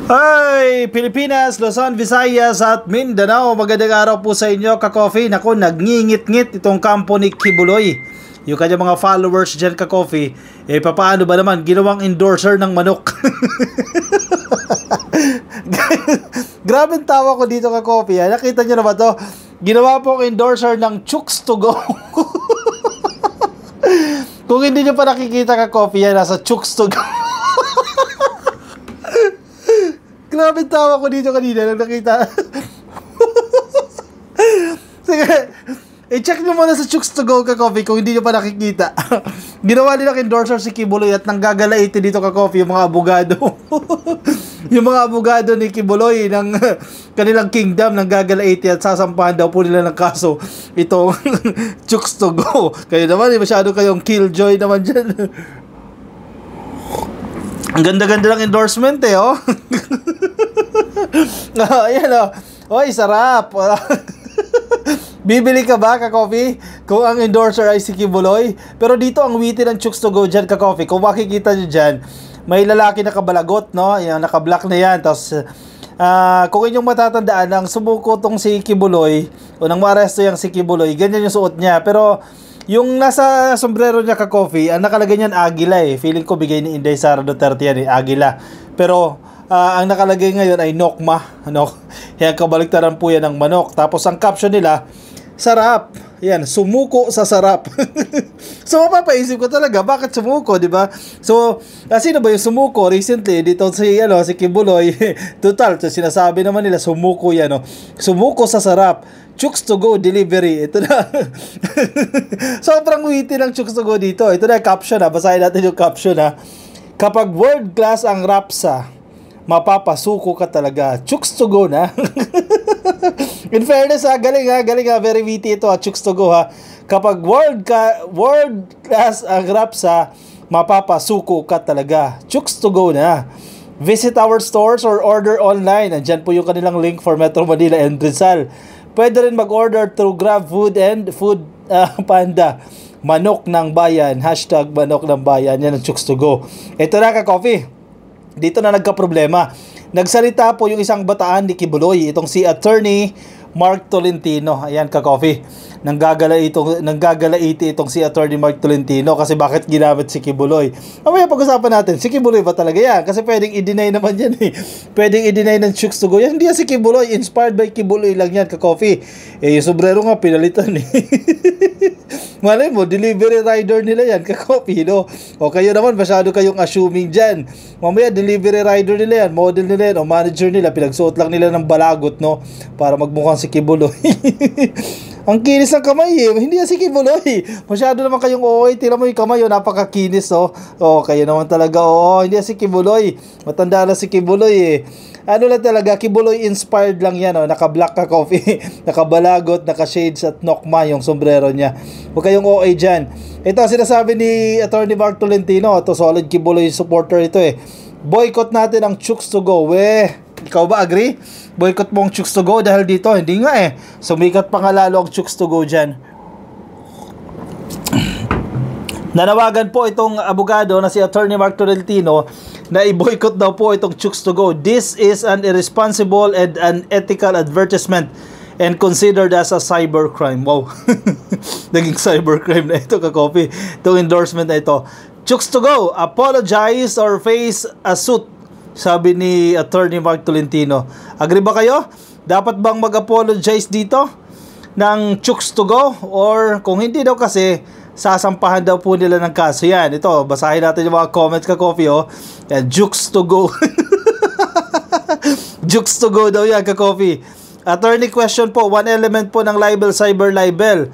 Hi, Pilipinas, Luzon, Visayas at Mindanao. Magandang araw po sa inyo, ka-coffee. Naku, nagngingit-ngit itong kampo ni Kibuloy. Yung kanya mga followers dyan, ka-coffee. Papaano ba naman? Ginawang endorser ng manok. Grabe tawa ko dito, ka-coffee. Nakita nyo na ba to? Ginawa po ang endorser ng Chooks to Go. Kung hindi nyo pa nakikita, ka-coffee, nasa Chooks to Go. Grabe tawa ko dito kanina nang nakita. Sige, i-check nyo muna sa Chooks to Go, ka-coffee, kung hindi nyo pa nakikita. Ginawa nilang endorser si Kibuloy at nanggagalaiti dito, ka-coffee, yung mga abogado. Yung mga abogado ni Kibuloy ng kanilang kingdom nanggagalaiti at sasampahan daw po nila ng kaso itong Chooks to Go. Kayo naman, masyado kayong killjoy naman dyan. Ang ganda-ganda ng endorsement oh. Ayan Oy, sarap. Bibili ka ba, ka-coffee, kung ang endorser ay si Kibuloy? Pero dito ang witty ng Chooks to Go dyan, ka-coffee. Kung makikita nyo dyan, may lalaki na kabalagot, no? Yan, naka-black na yan. Tapos, kung inyong matatandaan, nang sumuko tong si Kibuloy, o nang maaresto yung si Kibuloy, ganyan yung suot niya. Pero, yung nasa sombrero niya, ka-coffee, ang nakalagay niyan, Agila Feeling ko bigay ni Inday Sara Duterte yan Agila. Pero, ang nakalagay ngayon ay Nokma. Kaya kabaliktaran po yan ng manok. Tapos ang caption nila, sarap. Yan, sumuko sa sarap. So mapapaisip ko talaga, bakit sumuko, di ba? So, sino ba yung sumuko? Recently, dito si Kibuloy, total, sinasabi naman nila, sumuko yan, Sumuko sa sarap. Chooks to Go delivery. Ito na. Sobrang witty ng Chooks to Go dito. Ito na yung caption, basahin natin yung caption, Kapag world class ang rapsa, mapapasuko ka talaga. Chooks to Go na. In fairness, galing very witty ito, Chooks to Go, Kapag world class ang rapsa, mapapasuko ka talaga. Chooks to Go na. Visit our stores or order online. Andyan po yung kanilang link for Metro Manila and Rizal. Pwede rin mag-order through GrabFood and Food Panda. Manok ng bayan. # manok ng bayan. Yan ang Chooks to Go. Ito na, ka-coffee. Dito na nagka-problema. Nagsalita po yung isang bataan ni Kibuloy. Itong si Attorney Mark Tolentino. Ayan, ka-coffee. Nanggagalaiti itong si Attorney Mark Tolentino kasi bakit ginamit si Kibuloy. Mamaya pag-usapan natin, si Kibuloy ba talaga yan? Kasi pwedeng i-deny naman yan Pwedeng i-deny ng Chooks to Go yan. Hindi yan si Kibuloy. Inspired by Kibuloy lang yan, ka-coffee. Yung sombrero nga, pinalitan Malay mo, delivery rider nila yan, ka-coffee, O kayo naman, masyado kayong assuming dyan. Mamaya, delivery rider nila yan, model nila yan, o manager nila, pinagsuot lang nila ng balagot, para magmukhang si Kibuloy. Ang kinis ng kamay Hindi yan si Kibuloy. Masyado naman kayong tira mo yung kamay napakakinis kayo naman talaga hindi yan si Kibuloy. Matanda na si Kibuloy Ano lang talaga, Kibuloy inspired lang yan Naka-black, ka-coffee. Nakabalagot, naka-shades at Nokma yung sombrero niya. Huwag kayong dyan. Ito sinasabi ni Attorney Mark Tolentino. Ito solid Kibuloy supporter ito Boycott natin ang Chooks to Go. Ikaw ba agree? Boycott mo ang Chooks to Go dahil dito, hindi nga sumikat pa nga lalo ang Chooks to Go dyan. Nanawagan po itong abogado na si Attorney Mark Tolentino na i-boycott daw po itong Chooks to Go. This is an irresponsible and unethical advertisement and considered as a cybercrime. Wow. Naging cybercrime na ito, ka-coffee. Itong endorsement na ito. Chooks to Go, apologize or face a suit, sabi ni Attorney Mark Tolentino. Agree ba kayo? Dapat bang mag-apologize dito ng Chooks to Go? Or kung hindi daw kasi, sasampahan daw po nila ng kaso yan. Ito, basahin natin yung mga comments, ka-coffee Chooks to Go. Chooks to Go daw yan, ka-coffee. Attorney question po, one element po ng libel, cyber libel.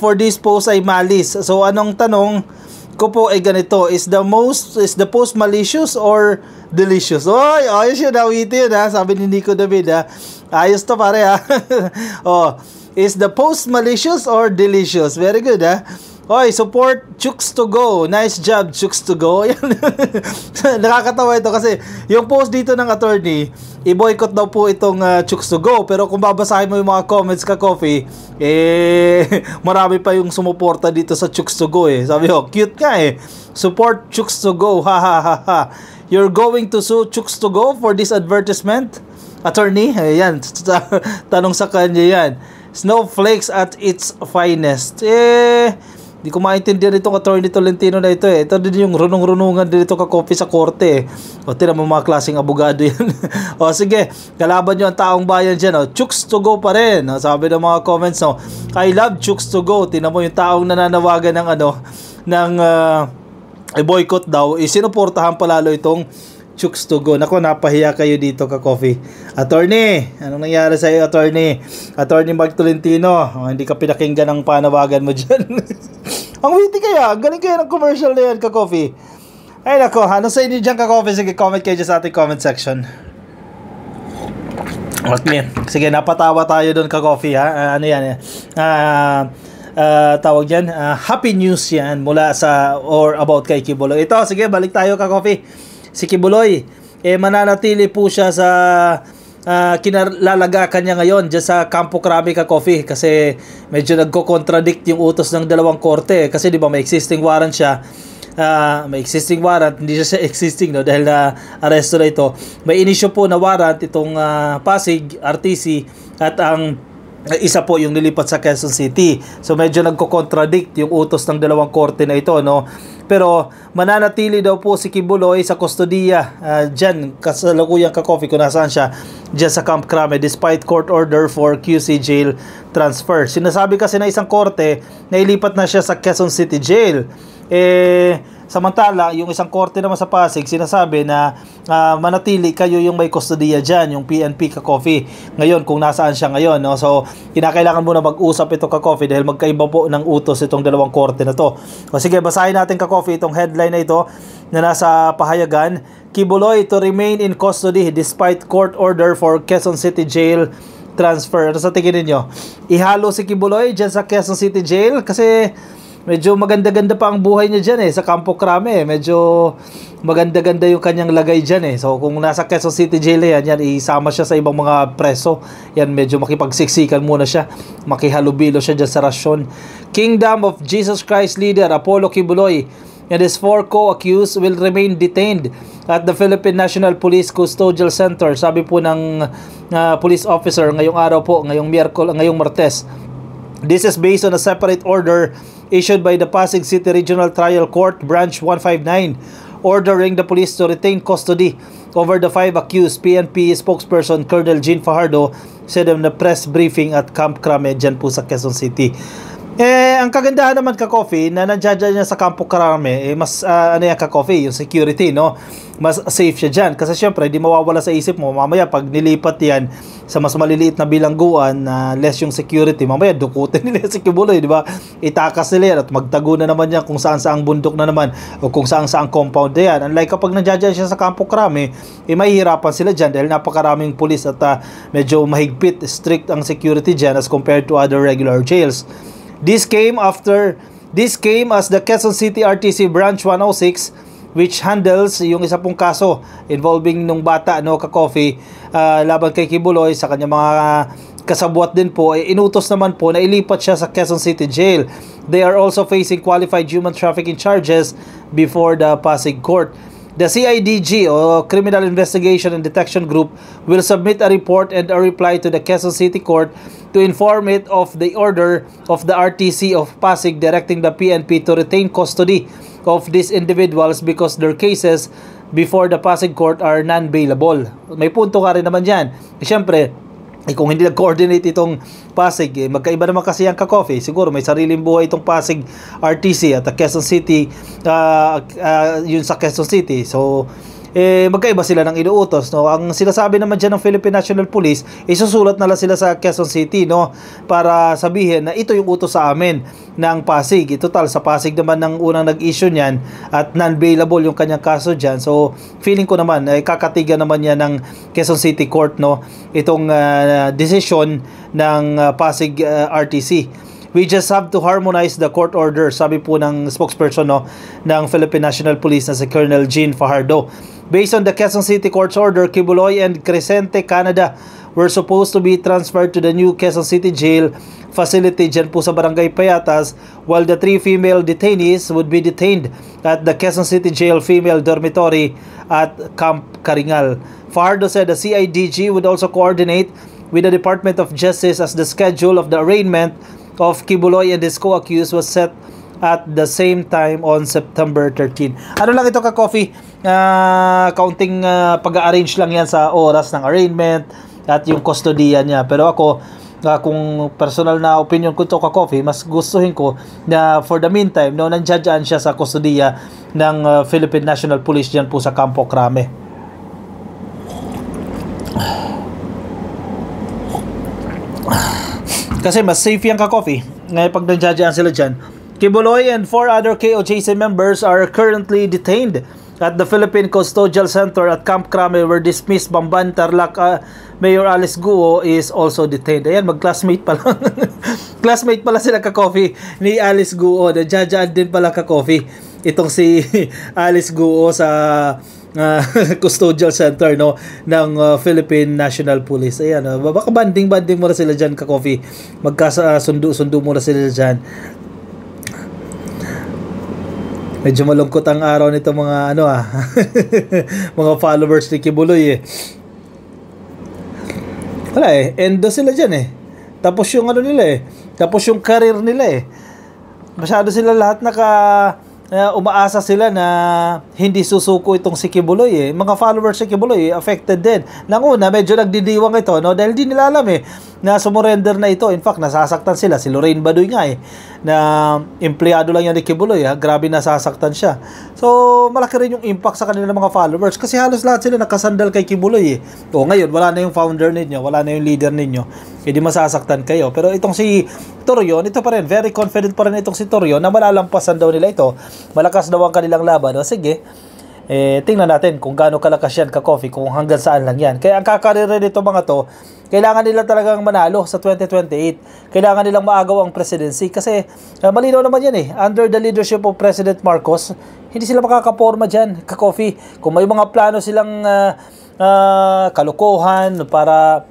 For this post ay malice. So anong tanong ko po ay ganito, is the post malicious or delicious? Oy, ayos yun, witty yun sabi ni Nico David ayos to pare is the post malicious or delicious? Very good Oy, support Chooks to Go. Nice job, Chooks to Go. Nakakatawa ito kasi yung post dito ng attorney, i-boycott daw po itong Chooks to Go. Pero kung babasahin mo yung mga comments, ka-coffee, marami pa yung sumuporta dito sa Chooks to Go Sabi cute nga Support Chooks to Go. Ha ha ha ha. you're going to sue Chooks to Go for this advertisement? Attorney, ayan, tanong sa kanya yan. Snowflakes at its finest. Di ko maintindihan itong Attorney Tolentino na ito Ito din yung runong-runungan din ito ka-coffee sa korte O tinan mo mga klaseng abogado yan. O sige, kalaban nyo ang taong bayan dyan. Chooks to Go pa rin. Sabi ng mga comments, I love Chooks to Go. Tinan mo yung taong nananawagan ng boycott daw. Sinuportahan palalo itong Chooks to Go. Naku, napahiya kayo dito ka-coffee. Attorney, anong nangyari sa iyo, Attorney? Attorney Mark Tolentino, hindi ka pinakinggan ang panawagan mo dyan. Ang witty kaya, galing kaya ng commercial na yan, ka-coffee. Ay nako, ano sa inyo dyan, ka-coffee? Sige, comment kayo dyan sa ating comment section. Okay, sige, napatawa tayo doon, ka-coffee, ha? Ano yan, tawag dyan, happy news yan mula sa or about kay Kibuloy. Ito, sige, balik tayo, ka-coffee. Si Kibuloy, mananatili po siya sa kinalagakan niya ngayon dyan sa Campo Crame, ka-coffee, kasi medyo nagko-contradict yung utos ng dalawang korte kasi di ba may existing warrant siya, hindi siya existing dahil na aresto na ito. May inisyo po na warrant itong Pasig RTC at ang isa po yung nilipat sa Quezon City. So medyo nagko-contradict yung utos ng dalawang korte na ito, Pero mananatili daw po si Kibuloy sa kustodiya dyan, kasalukuyang, ka-coffee, kung nasaan siya, dyan sa Camp Crame despite court order for QC jail transfer. Sinasabi kasi na isang korte na ilipat na siya sa Quezon City Jail. Samantala, yung isang korte naman sa Pasig, sinasabi na manatili kayo yung may kustodiya dyan, yung PNP, ka-coffee. Ngayon, kung nasaan siya ngayon, So, kinakailangan muna mag-usap ito, ka-coffee, dahil magkaiba po ng utos itong dalawang korte na to. O sige, basahin natin, ka-coffee, itong headline na ito na nasa pahayagan. Kibuloy to remain in custody despite court order for Quezon City Jail transfer. Ano sa tingin ninyo? Ihalo si Kibuloy dyan sa Quezon City Jail? Kasi medyo maganda-ganda pa ang buhay niya dyan sa Campo Crame. Medyo maganda-ganda yung kanyang lagay dyan So kung nasa Quezon City Jail yan, isama siya sa ibang mga preso. Yan, medyo makipagsiksikan muna siya. Makihalubilo siya dyan sa rasyon. Kingdom of Jesus Christ leader Apollo Kibuloy and his 4 co-accused will remain detained at the Philippine National Police Custodial Center. Sabi po ng police officer ngayong araw po, ngayong Martes. This is based on a separate order issued by the Pasig City Regional Trial Court Branch 159 ordering the police to retain custody over the 5 accused. PNP spokesperson Colonel Jean Fajardo said in the press briefing at Camp Crame dyan po sa Quezon City. Ang kagandahan naman, ka-coffee, na nandiyan niya sa Campo Crame, mas ka-coffee, yung security, mas safe siya dyan. Kasi syempre, di mawawala sa isip mo, mamaya pag nilipat yan sa mas maliliit na bilangguan, less yung security, mamaya dukutin nila si Kibuloy, di ba? Itakas nila yan at magtago na naman yan kung saan-saang bundok na naman o kung saan-saang compound na yan. Unlike kapag nandiyan siya sa Campo Crame, mahihirapan sila dyan dahil napakaraming pulis at medyo mahigpit, strict ang security dyan as compared to other regular jails. This came as the Quezon City RTC Branch 106, which handles yung isa pong kaso involving nung bata, ka-coffee, laban kay Kibuloy sa kanya mga kasabwat din po, inutos naman po na ilipat siya sa Quezon City Jail. They are also facing qualified human trafficking charges before the Pasig Court. The CIDG o Criminal Investigation and Detection Group will submit a report and a reply to the Quezon City Court to inform it of the order of the RTC of Pasig directing the PNP to retain custody of these individuals because their cases before the Pasig Court are non-bailable. May punto ka rin naman dyan. Siyempre, kung hindi nag-coordinate itong Pasig, magkaiba naman kasi ang ka-coffee. Siguro may sariling buhay itong Pasig RTC at Quezon City, yun sa Quezon City. So, magkaiba sila ng inuutos. Ang sinasabi naman dyan ng Philippine National Police, isusulat na lang sila sa Quezon City para sabihin na ito yung utos sa amin ng Pasig. Total, sa Pasig naman ng unang nag-issue niyan at non-bailable yung kanyang kaso dyan. So, feeling ko naman, kakatigan naman yan ng Quezon City Court itong decision ng Pasig RTC. We just have to harmonize the court order, sabi po ng spokesperson ng Philippine National Police na si Colonel Jean Fajardo. Based on the Quezon City Court's order, Kibuloy and Crescente, Canada were supposed to be transferred to the new Quezon City Jail facility dyan po sa Barangay Payatas, while the 3 female detainees would be detained at the Quezon City Jail Female Dormitory at Camp Karingal. Fajardo said the CIDG would also coordinate with the Department of Justice as the schedule of the arraignment of Kibuloy and his co-accused was set at the same time on September 13. Ano lang ito ka-coffee? Kaunting pag-arrange lang yan sa oras ng arraignment at yung kustodiya niya. Pero ako, kung personal na opinion ko ito ka-coffee, mas gustuhin ko na for the meantime, no, nandiyan siya sa kustodiya ng Philippine National Police dyan po sa Campo Crame. Kasi mas safe yan ka-coffee ngayon pag nandiyan sila dyan. Kibuloy and 4 other KOJC members are currently detained at the Philippine Custodial Center at Camp Crame were dismissed. Bamban, Tarlac, Mayor Alice Guo is also detained. Ayan, mag-classmate pa lang. Classmate pala sila ka-coffee ni Alice Guo. Nandiyan din pala ka-coffee itong si Alice Guo sa Custodial Center, no, ng Philippine National Police. Ayan, baka banding mo na sila dyan ka-coffee. Magkasundo mo na sila dyan. Medyo malungkot ang araw nito mga mga followers ni Kibuloy Wala endo sila dyan Tapos yung nila tapos yung career nila Masyado sila lahat umaasa sila na hindi susuko itong si Kibuloy Mga followers si Kibuloy affected din. Nanguna, medyo nagdidiwang ito, no? Dahil di nila alam na sumurrender na ito. In fact, nasasaktan sila. Si Lorraine Baduy nga na empleyado lang yan ni Kibuloy Grabe nasasaktan siya. So, malaki rin yung impact sa kanilang mga followers kasi halos lahat sila nakasandal kay Kibuloy ngayon, wala na yung founder ninyo, wala na yung leader ninyo. Hindi masasaktan kayo. Pero itong si Torion, ito pa rin, very confident pa rin itong si Torion na malalampasan daw nila ito. Malakas daw ang kanilang laban. Sige, tingnan natin kung gaano kalakas yan ka-coffee, kung hanggang saan lang yan. Kaya ang kakarera nito mga to, kailangan nila talagang manalo sa 2028. Kailangan nilang maagaw ang presidency kasi malinaw naman yan Under the leadership of President Marcos, hindi sila makakaporma dyan ka-coffee. Kung may mga plano silang kalukuhan para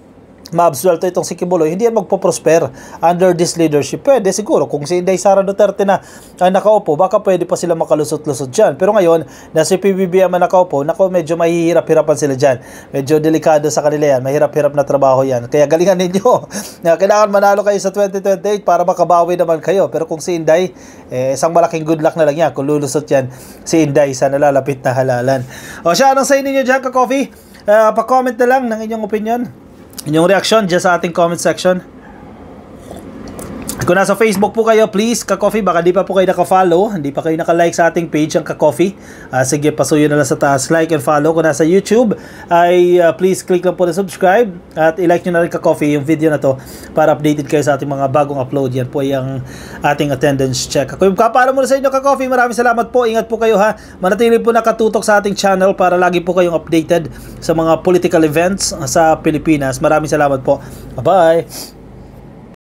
maabsuelto itong si Kibuloy, hindi yan magpo-prosper under this leadership. Pwede siguro kung si Inday Sara Duterte na nakaupo, baka pwede pa sila makalusot-lusot dyan. Pero ngayon, na si PBBM na nakaupo, medyo mahihirap-hirapan sila dyan. Medyo delikado sa kanila yan. Mahirap-hirap na trabaho yan. Kaya galingan ninyo. Kailangan manalo kayo sa 2028 para makabawi naman kayo. Pero kung si Inday, isang malaking good luck na lang yan. Kung lulusot yan si Inday sa nalalapit na halalan. O siya, anong say ninyo dyan ka-coffee? Pa-comment na lang ng inyong opinion, inyong reaction dyan sa ating comment section. Kung nasa Facebook po kayo, please, ka-coffee, baka di pa po kayo naka-follow, hindi pa kayo naka-like sa ating page, ang ka-coffee. Sige, pasuyo na lang sa taas, like and follow. Kung nasa YouTube, ay please click lang po na subscribe at i-like nyo na rin ka-coffee yung video na to para updated kayo sa ating mga bagong upload. Yan po yung ating attendance check. Ako yung kapala muna sa inyo ka-coffee. Maraming salamat po. Ingat po kayo ha. Manatili po nakatutok sa ating channel para lagi po kayong updated sa mga political events sa Pilipinas. Maraming salamat po. Bye-bye!